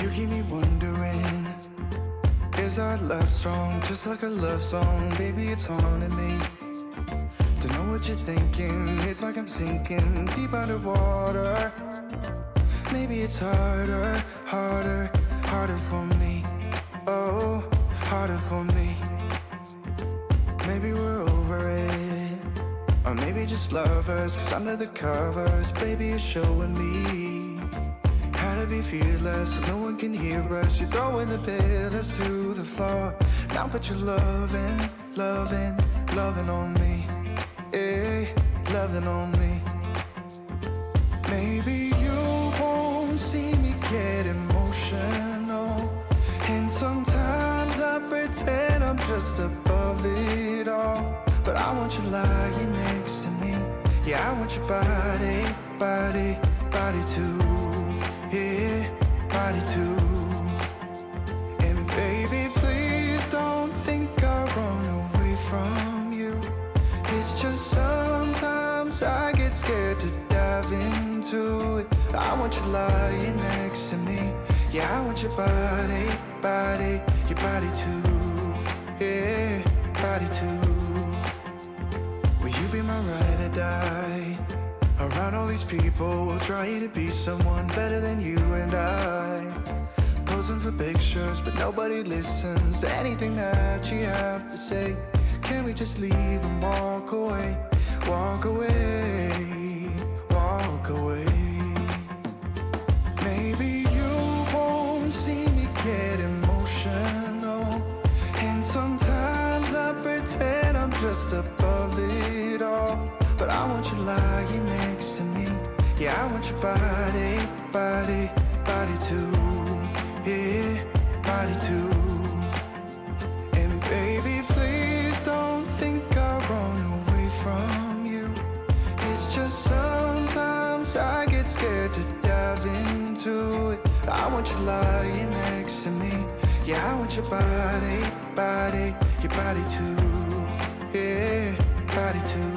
You keep me wondering, is our love strong? Just like a love song, baby, it's haunting me. Don't know what you're thinking, it's like I'm sinking deep underwater. Maybe it's harder, harder, harder for me. Oh, harder for me. Maybe we're over it, or maybe just lovers, cause under the covers, baby, you're showing me how to be fearless, so no one can hear us. You're throwing the pillars to the floor. Now put your loving, loving, loving on me. Yeah, loving on me. Maybe you won't see me get emotional, and sometimes I pretend I'm just above it all. But I want you lying next to me. Yeah, I want your body, body, body too. Yeah, body too. And baby, please don't think I run away from you. It's just sometimes I get scared to dive into it. I want you lying next to me. Yeah, I want your body, body, your body too. Yeah, body too. Will you be my ride or die? Around all these people, we'll try to be someone better than you and I. Posing for pictures, but nobody listens to anything that you have to say. Can we just leave and walk away? Walk away, walk away. Maybe you won't see me get emotional, and sometimes I pretend I'm just above it all. But I want you lying next to me. Yeah, I want your body, body, body too. Yeah, body too. And baby, please don't think I'll run away from you. It's just sometimes I get scared to dive into it. I want you lying next to me. Yeah, I want your body, body, your body too. Yeah, body too.